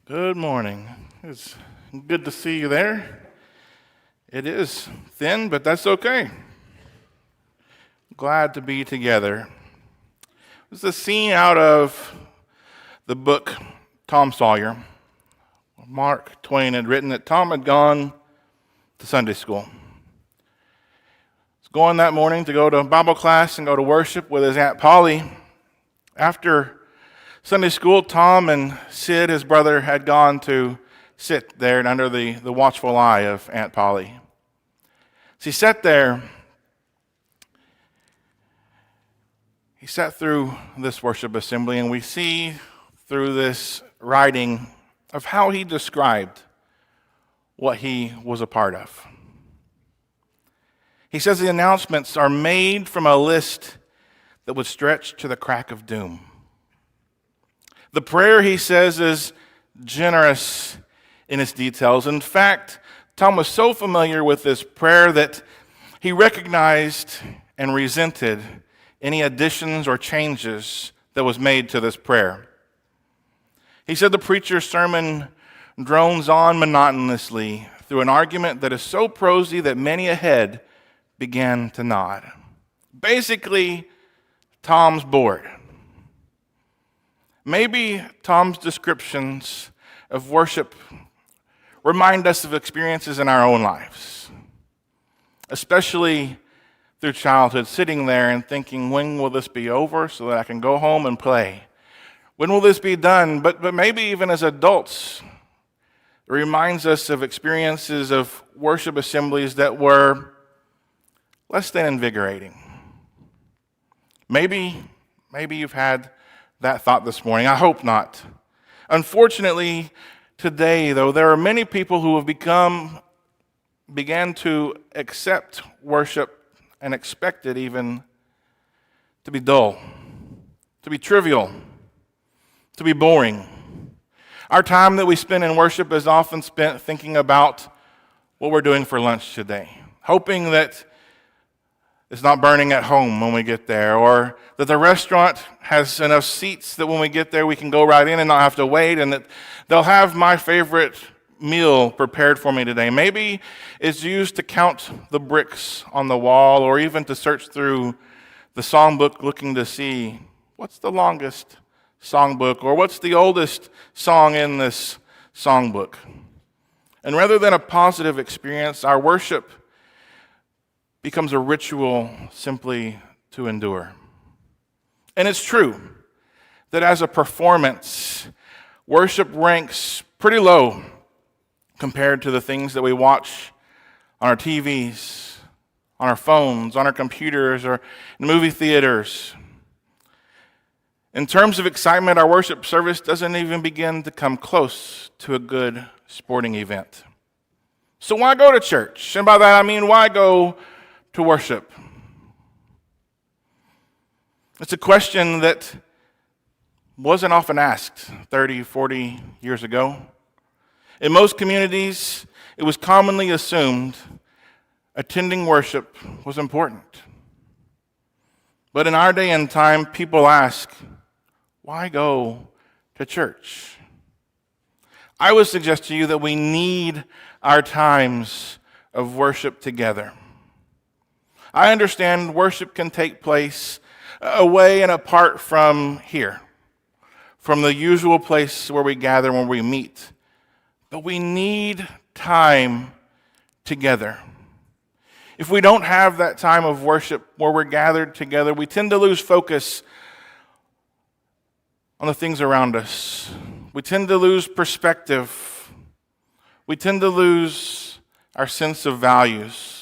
Good morning. It's good to see you there. It is thin, but that's okay. Glad to be together. It's a scene out of the book Tom Sawyer. Mark Twain had written that Tom had gone to Sunday school. He was going that morning to go to Bible class and go to worship with his Aunt Polly. After Sunday school, Tom and Sid, his brother, had gone to sit there and under the watchful eye of Aunt Polly. As he sat there, he sat through this worship assembly, and we see through this writing of how he described what he was a part of. He says the announcements are made from a list that would stretch to the crack of doom. The prayer, he says, is generous in its details. In fact, Tom was so familiar with this prayer that he recognized and resented any additions or changes that was made to this prayer. He said the preacher's sermon drones on monotonously through an argument that is so prosy that many a head began to nod. Basically, Tom's bored. Maybe Tom's descriptions of worship remind us of experiences in our own lives, especially through childhood, sitting there and thinking, when will this be over so that I can go home and play? When will this be done? But maybe even as adults, it reminds us of experiences of worship assemblies that were less than invigorating. Maybe you've had that thought this morning. I hope not. Unfortunately, today, though, there are many people who have began to accept worship and expect it even to be dull, to be trivial, to be boring. Our time that we spend in worship is often spent thinking about what we're doing for lunch today, hoping that it's not burning at home when we get there, or that the restaurant has enough seats that when we get there we can go right in and not have to wait, and that they'll have my favorite meal prepared for me today. Maybe it's used to count the bricks on the wall, or even to search through the songbook looking to see what's the longest songbook, or what's the oldest song in this songbook. And rather than a positive experience, our worship becomes a ritual simply to endure. And it's true that as a performance, worship ranks pretty low compared to the things that we watch on our TVs, on our phones, on our computers, or in movie theaters. In terms of excitement, our worship service doesn't even begin to come close to a good sporting event. So why go to church? And by that I mean, why go to worship? It's a question that wasn't often asked 30, 40 years ago. In most communities, it was commonly assumed attending worship was important. But in our day and time, people ask, why go to church? I would suggest to you that we need our times of worship together. I understand worship can take place away and apart from here, from the usual place where we gather when we meet. But we need time together. If we don't have that time of worship where we're gathered together, we tend to lose focus on the things around us. We tend to lose perspective. We tend to lose our sense of values.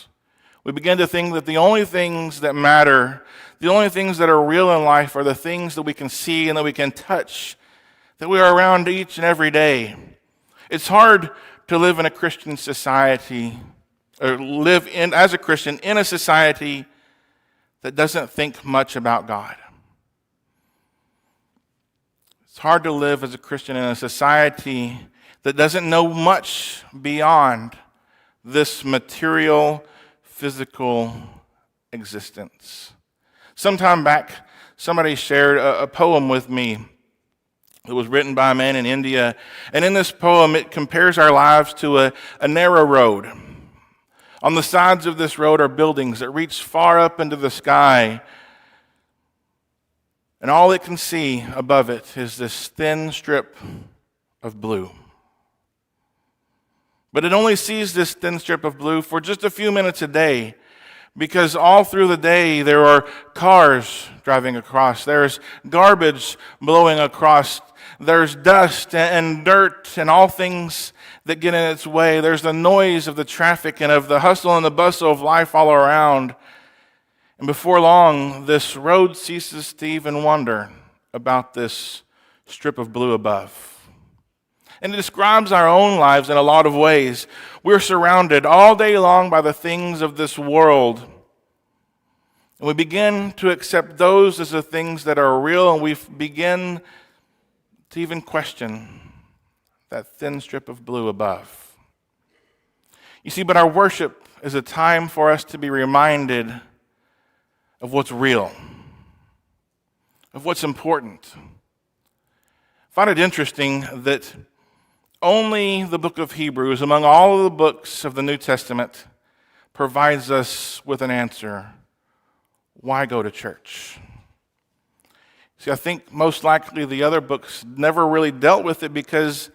We begin to think that the only things that matter, the only things that are real in life are the things that we can see and that we can touch, that we are around each and every day. It's hard to live in a Christian society, or live as a Christian in a society that doesn't think much about God. It's hard to live as a Christian in a society that doesn't know much beyond this material, physical existence. Sometime back, somebody shared a poem with me It was written by a man in India. And in this poem, it compares our lives to a narrow road. On the sides of this road are buildings that reach far up into the sky. And all it can see above it is this thin strip of blue. But it only sees this thin strip of blue for just a few minutes a day, because all through the day there are cars driving across, there's garbage blowing across, there's dust and dirt and all things that get in its way. There's the noise of the traffic and of the hustle and the bustle of life all around. And before long, this road ceases to even wonder about this strip of blue above. And it describes our own lives in a lot of ways. We're surrounded all day long by the things of this world. And we begin to accept those as the things that are real, and we begin to even question that thin strip of blue above. You see, but our worship is a time for us to be reminded of what's real, of what's important. I find it interesting that only the book of Hebrews, among all of the books of the New Testament, provides us with an answer. Why go to church? See, I think most likely the other books never really dealt with it because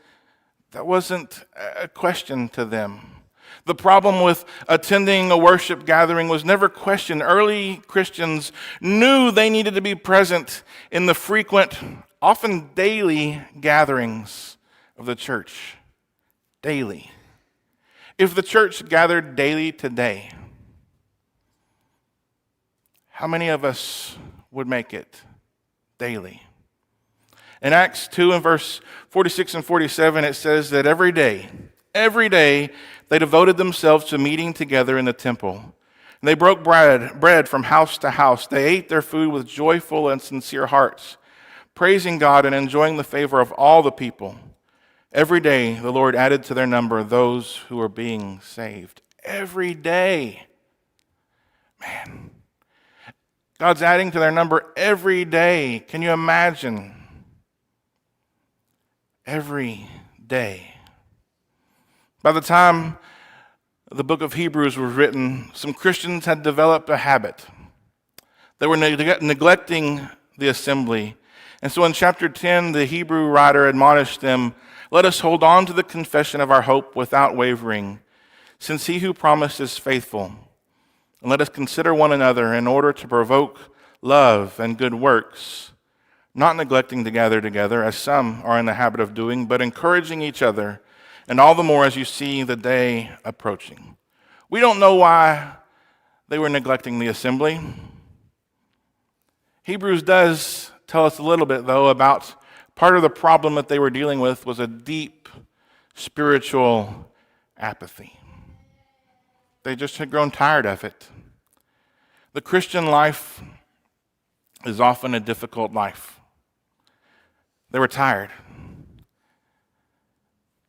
that wasn't a question to them. The problem with attending a worship gathering was never questioned. Early Christians knew they needed to be present in the frequent, often daily gatherings of the church. Daily. If the church gathered daily today, how many of us would make it daily? In Acts 2 and verse 46 and 47, it says that every day, they devoted themselves to meeting together in the temple. And they broke bread from house to house. They ate their food with joyful and sincere hearts, praising God and enjoying the favor of all the people. Every day, the Lord added to their number those who were being saved. Every day. Man. God's adding to their number every day. Can you imagine? Every day. By the time the book of Hebrews was written, some Christians had developed a habit. They were neglecting the assembly. And so in chapter 10, the Hebrew writer admonished them, "Let us hold on to the confession of our hope without wavering, since he who promised is faithful. And let us consider one another in order to provoke love and good works, not neglecting to gather together, as some are in the habit of doing, but encouraging each other, and all the more as you see the day approaching." We don't know why they were neglecting the assembly. Hebrews does tell us a little bit, though, about part of the problem that they were dealing with was a deep spiritual apathy. They just had grown tired of it. The Christian life is often a difficult life. They were tired.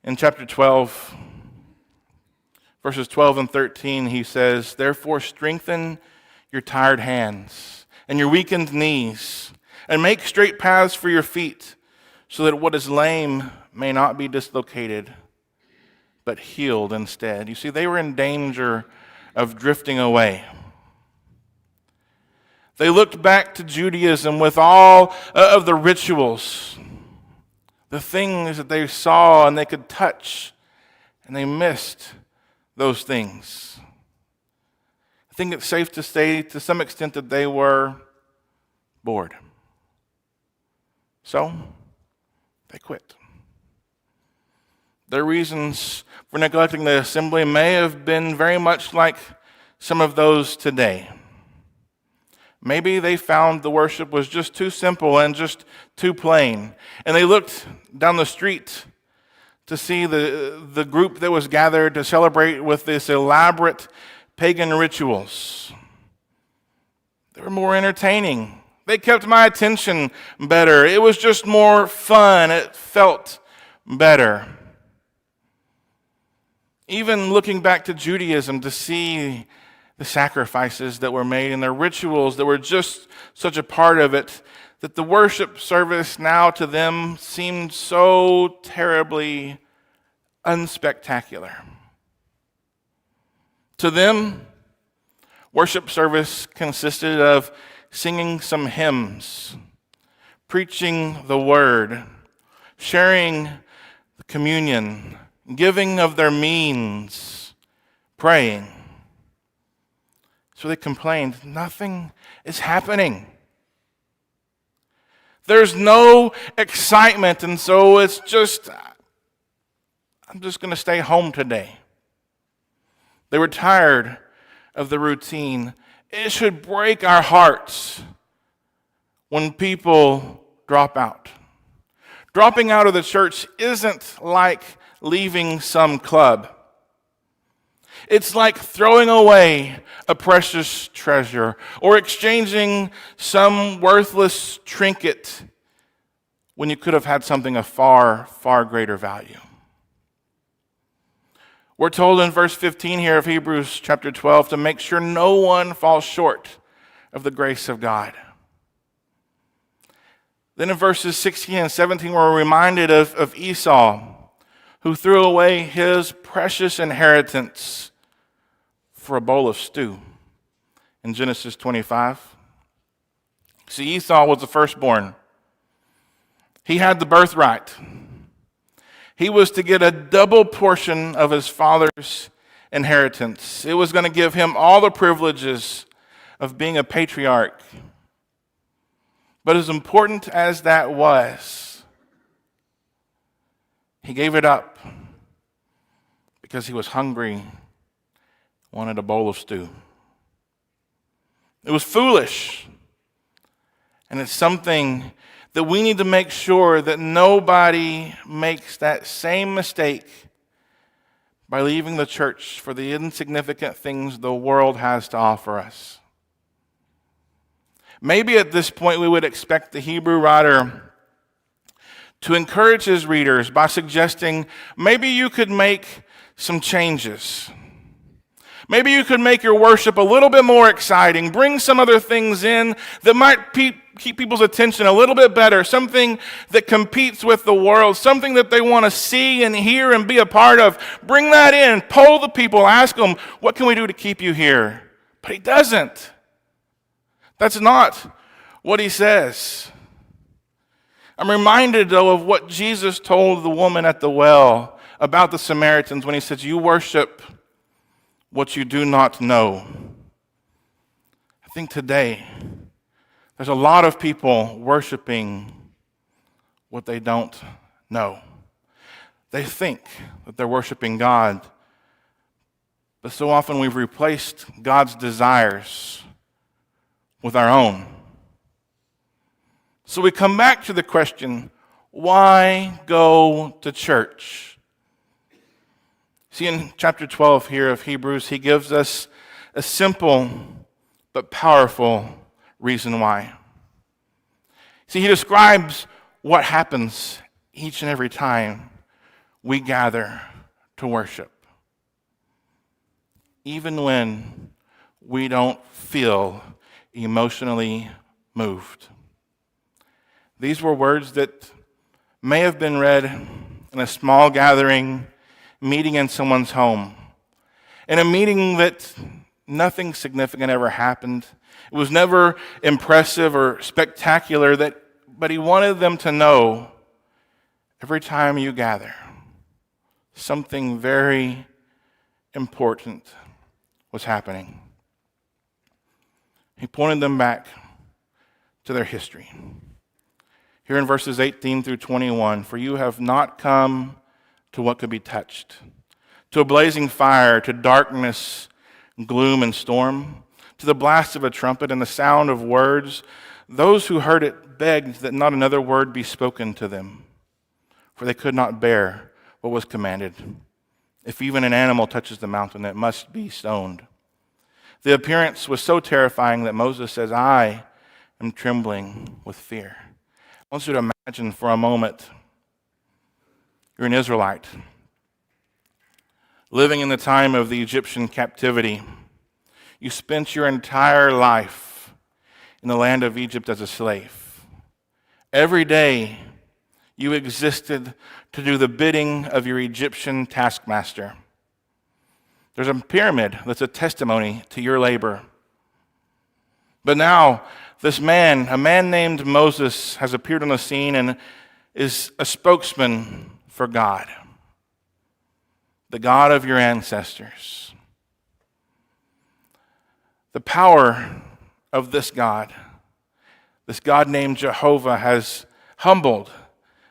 In chapter 12, verses 12 and 13, he says, "Therefore strengthen your tired hands and your weakened knees, and make straight paths for your feet, so that what is lame may not be dislocated, but healed instead." You see, they were in danger of drifting away. They looked back to Judaism with all of the rituals, the things that they saw and they could touch, and they missed those things. I think it's safe to say to some extent that they were bored. So, they quit. Their reasons for neglecting the assembly may have been very much like some of those today. Maybe they found the worship was just too simple and just too plain. And they looked down the street to see the group that was gathered to celebrate with this elaborate pagan rituals. They were more entertaining. They kept my attention better. It was just more fun. It felt better. Even looking back to Judaism to see the sacrifices that were made and the rituals that were just such a part of it, that the worship service now to them seemed so terribly unspectacular. To them, worship service consisted of singing some hymns, preaching the word, sharing the communion, giving of their means, praying. So they complained, nothing is happening. There's no excitement, and so I'm just going to stay home today. They were tired of the routine. It should break our hearts when people drop out. Dropping out of the church isn't like leaving some club. It's like throwing away a precious treasure or exchanging some worthless trinket when you could have had something of far, far greater value. We're told in verse 15 here of Hebrews chapter 12 to make sure no one falls short of the grace of God. Then in verses 16 and 17, we're reminded of Esau, who threw away his precious inheritance for a bowl of stew in Genesis 25. See, Esau was the firstborn. He had the birthright. He was to get a double portion of his father's inheritance. It was going to give him all the privileges of being a patriarch. But as important as that was, he gave it up because he was hungry, wanted a bowl of stew. It was foolish. And it's something that we need to make sure that nobody makes that same mistake by leaving the church for the insignificant things the world has to offer us. Maybe at this point we would expect the Hebrew writer to encourage his readers by suggesting maybe you could make some changes. Maybe you could make your worship a little bit more exciting, bring some other things in that might keep people's attention a little bit better, something that competes with the world, something that they want to see and hear and be a part of. Bring that in, poll the people, ask them, what can we do to keep you here? But he doesn't. That's not what he says. I'm reminded, though, of what Jesus told the woman at the well about the Samaritans when he says, you worship what you do not know. I think today there's a lot of people worshiping what they don't know. They think that they're worshiping God, but so often we've replaced God's desires with our own. So we come back to the question, why go to church? See, in chapter 12 here of Hebrews, he gives us a simple but powerful reason why. See, he describes what happens each and every time we gather to worship. Even when we don't feel emotionally moved. These were words that may have been read in a small gathering, meeting in someone's home. In a meeting that nothing significant ever happened. It was never impressive or spectacular, but he wanted them to know every time you gather, something very important was happening. He pointed them back to their history. Here in verses 18 through 21, for you have not come to what could be touched, to a blazing fire, to darkness, gloom, and storm, to the blast of a trumpet and the sound of words. Those who heard it begged that not another word be spoken to them, for they could not bear what was commanded. If even an animal touches the mountain, it must be stoned. The appearance was so terrifying that Moses says, I am trembling with fear. I want you to imagine for a moment you're an Israelite living in the time of the Egyptian captivity. You spent your entire life in the land of Egypt as a slave. Every day you existed to do the bidding of your Egyptian taskmaster. There's a pyramid that's a testimony to your labor. But now, this man, a man named Moses, has appeared on the scene and is a spokesman for God, the God of your ancestors. The power of this God named Jehovah, has humbled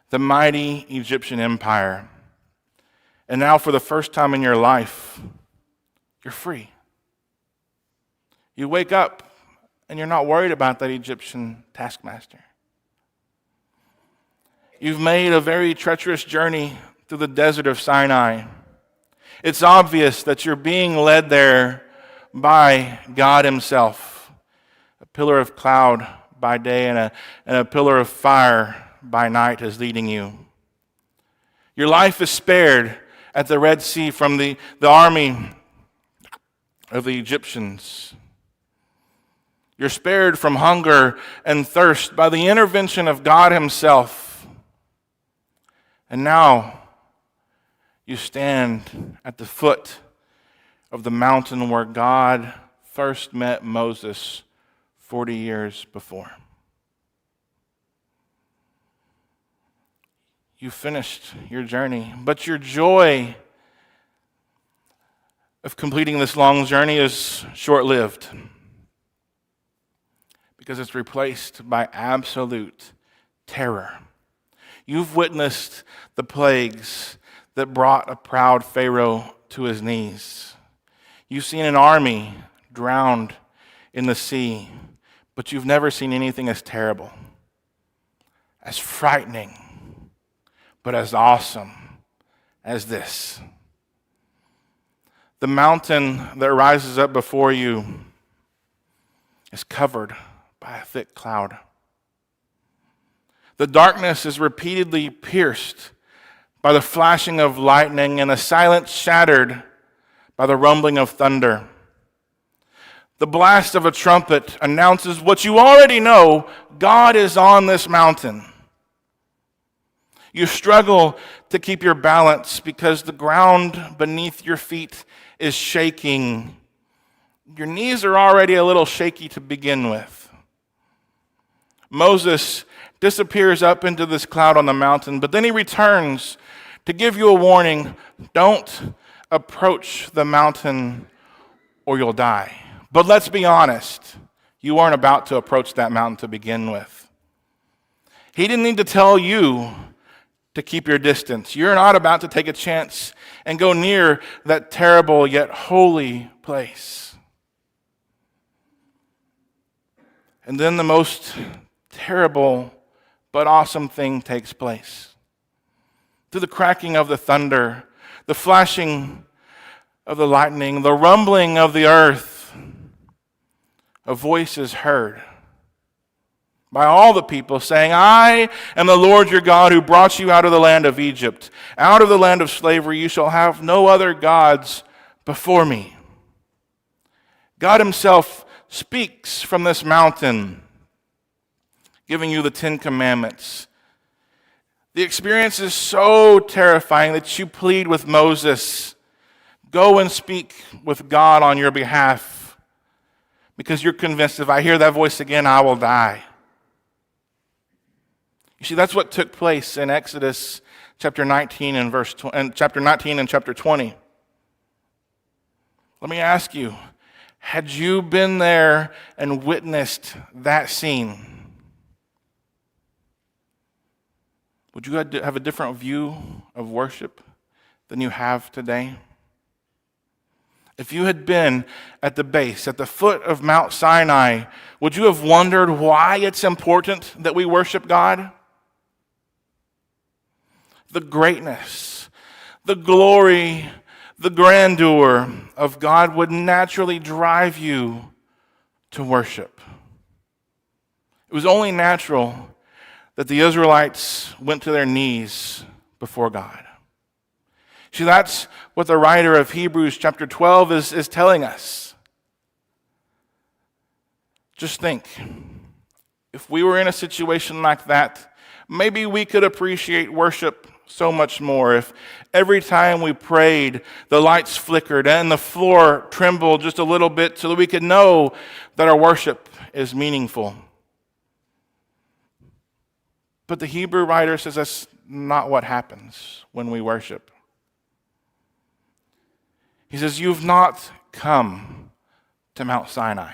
the mighty Egyptian empire. And now, for the first time in your life, you're free. You wake up and you're not worried about that Egyptian taskmaster. You've made a very treacherous journey through the desert of Sinai. It's obvious that you're being led there by God himself. A pillar of cloud by day and a pillar of fire by night is leading you. Your life is spared at the Red Sea from the army of the Egyptians. You're spared from hunger and thirst by the intervention of God himself. And now you stand at the foot of the mountain where God first met Moses 40 years before. You finished your journey, but your joy of completing this long journey is short-lived, because it's replaced by absolute terror. You've witnessed the plagues that brought a proud Pharaoh to his knees. You've seen an army drowned in the sea, but you've never seen anything as terrible, as frightening, but as awesome as this. The mountain that rises up before you is covered by a thick cloud. The darkness is repeatedly pierced by the flashing of lightning, and the silence shattered by the rumbling of thunder. The blast of a trumpet announces what you already know: God is on this mountain. You struggle to keep your balance because the ground beneath your feet is shaking. Your knees are already a little shaky to begin with. Moses disappears up into this cloud on the mountain, but then he returns to give you a warning: don't approach the mountain or you'll die. But let's be honest, you weren't about to approach that mountain to begin with. He didn't need to tell you to keep your distance. You're not about to take a chance and go near that terrible yet holy place. And then the most terrible but awesome thing takes place. Through the cracking of the thunder, the flashing of the lightning, the rumbling of the earth, a voice is heard by all the people saying, I am the Lord your God who brought you out of the land of Egypt. Out of the land of slavery you shall have no other gods before me. God himself speaks from this mountain, giving you the 10 Commandments. The experience is so terrifying that you plead with Moses, go and speak with God on your behalf, because you're convinced if I hear that voice again, I will die. You see, that's what took place in Exodus chapter 19 and chapter 19 and chapter 20. Let me ask you, had you been there and witnessed that scene, would you have a different view of worship than you have today? If you had been at the base, at the foot of Mount Sinai, would you have wondered why it's important that we worship God? The greatness, the glory, the grandeur of God would naturally drive you to worship. It was only natural that the Israelites went to their knees before God. See, that's what the writer of Hebrews chapter 12 is telling us. Just think, if we were in a situation like that Maybe we could appreciate worship so much more if every time we prayed, the lights flickered and the floor trembled just a little bit so that we could know that our worship is meaningful. But the Hebrew writer says that's not what happens when we worship. He says, you've not come to Mount Sinai.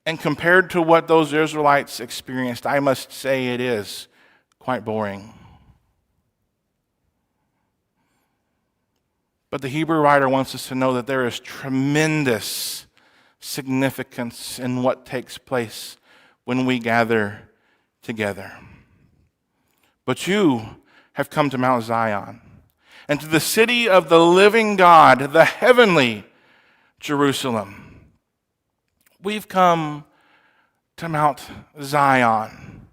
And compared to what those Israelites experienced, I must say it is quite boring. But the Hebrew writer wants us to know that there is tremendous significance in what takes place when we gather together. But you have come to Mount Zion and to the city of the living God, the heavenly Jerusalem. We've come to Mount Zion.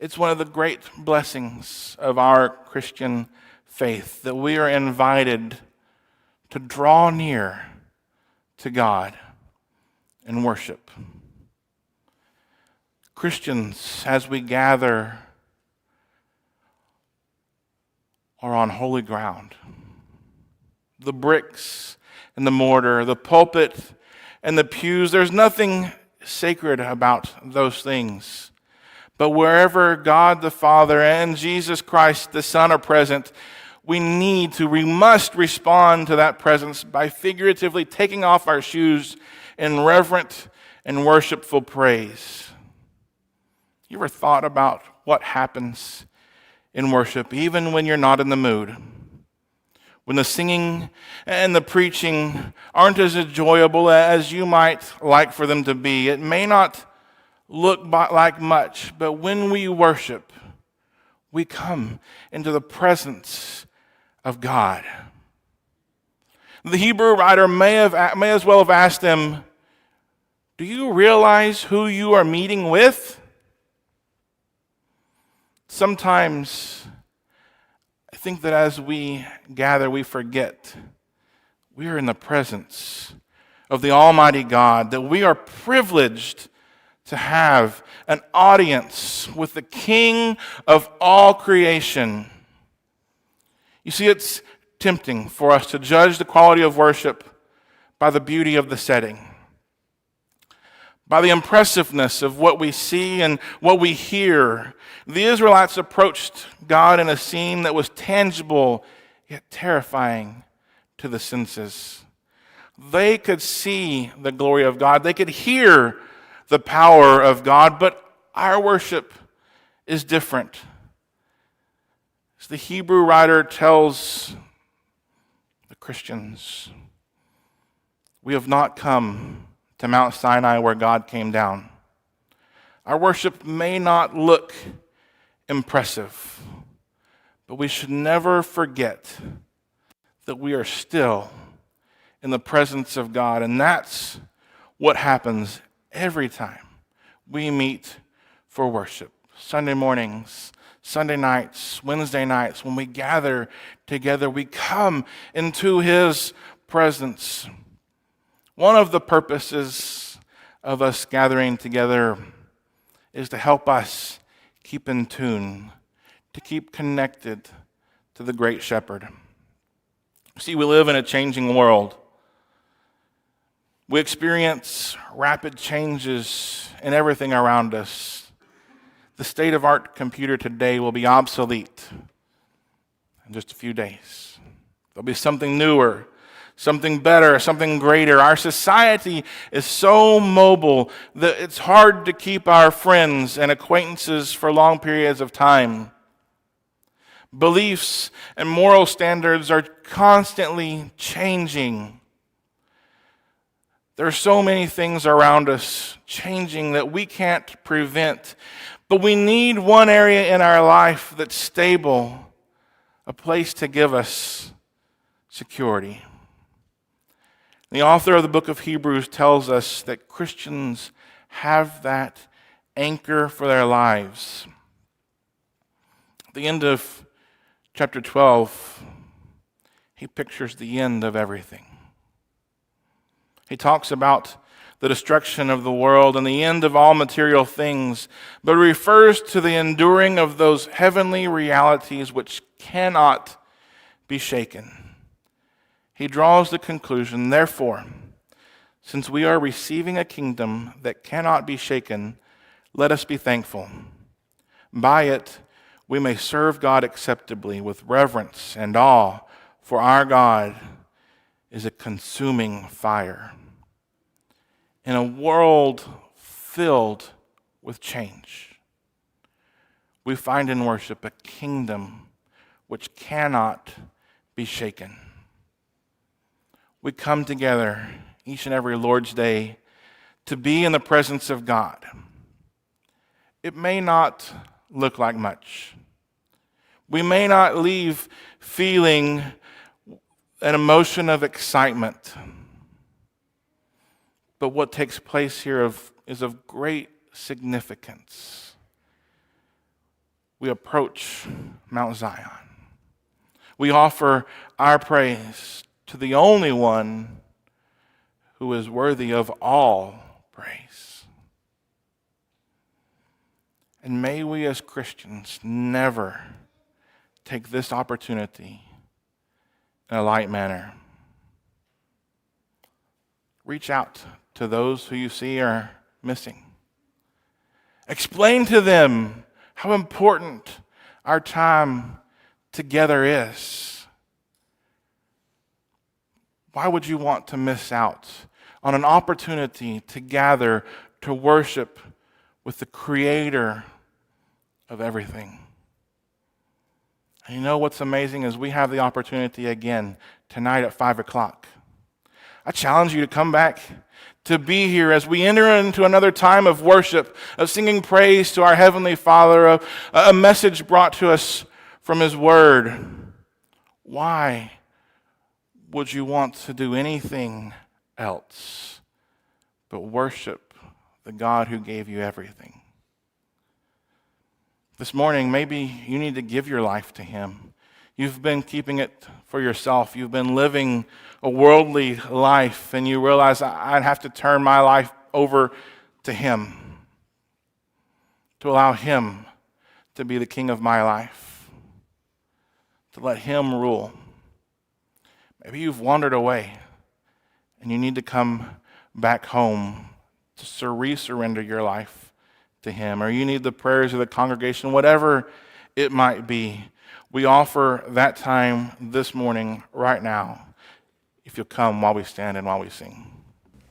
It's one of the great blessings of our Christian faith that we are invited to draw near to God and worship. Christians, as we gather, are on holy ground. The bricks and the mortar, the pulpit and the pews, there's nothing sacred about those things. But wherever God the Father and Jesus Christ the Son are present, we must respond to that presence by figuratively taking off our shoes in reverent and worshipful praise. You ever thought about what happens in worship, even when you're not in the mood? When the singing and the preaching aren't as enjoyable as you might like for them to be. It may not look like much, but when we worship, we come into the presence of God. The Hebrew writer may as well have asked them, do you realize who you are meeting with? Sometimes I think that as we gather, we forget we are in the presence of the Almighty God, that we are privileged to have an audience with the King of all creation. You see, it's tempting for us to judge the quality of worship by the beauty of the setting, by the impressiveness of what we see and what we hear. The Israelites approached God in a scene that was tangible yet terrifying to the senses. They could see the glory of God. They could hear the power of God, but our worship is different. As the Hebrew writer tells the Christians, we have not come to Mount Sinai where God came down. Our worship may not look impressive, but we should never forget that we are still in the presence of God, and that's what happens every time we meet for worship. Sunday mornings, Sunday nights, Wednesday nights, when we gather together, we come into His presence. One of the purposes of us gathering together is to help us keep in tune, to keep connected to the great shepherd. See, we live in a changing world. We experience rapid changes in everything around us. The state-of-the-art computer today will be obsolete in just a few days. There'll be something newer, something better, something greater. Our society is so mobile that it's hard to keep our friends and acquaintances for long periods of time. Beliefs and moral standards are constantly changing. There are so many things around us changing that we can't prevent, but we need one area in our life that's stable, a place to give us security. The author of the book of Hebrews tells us that Christians have that anchor for their lives. At the end of chapter 12, he pictures the end of everything. He talks about the destruction of the world and the end of all material things, but refers to the enduring of those heavenly realities which cannot be shaken. He draws the conclusion, therefore, since we are receiving a kingdom that cannot be shaken, let us be thankful. By it, we may serve God acceptably with reverence and awe, for our God is a consuming fire. In a world filled with change, we find in worship a kingdom which cannot be shaken. We come together each and every Lord's Day to be in the presence of God. It may not look like much. We may not leave feeling an emotion of excitement. But what takes place here is of great significance. We approach Mount Zion. We offer our praise to the only one who is worthy of all praise. And may we as Christians never take this opportunity in a light manner. Reach out to those who you see are missing. Explain to them how important our time together is. Why would you want to miss out on an opportunity to gather to worship with the Creator of everything? And you know what's amazing is we have the opportunity again tonight at 5 o'clock. I challenge you to come back, to be here as we enter into another time of worship, of singing praise to our Heavenly Father, a message brought to us from His Word. Why would you want to do anything else but worship the God who gave you everything? This morning, maybe you need to give your life to Him. You've been keeping it for yourself. You've been living a worldly life, and you realize I'd have to turn my life over to Him, to allow Him to be the king of my life, to let Him rule. Maybe you've wandered away, and you need to come back home to re-surrender your life to Him, or you need the prayers of the congregation, whatever it might be. We offer that time this morning, right now, if you'll come while we stand and while we sing.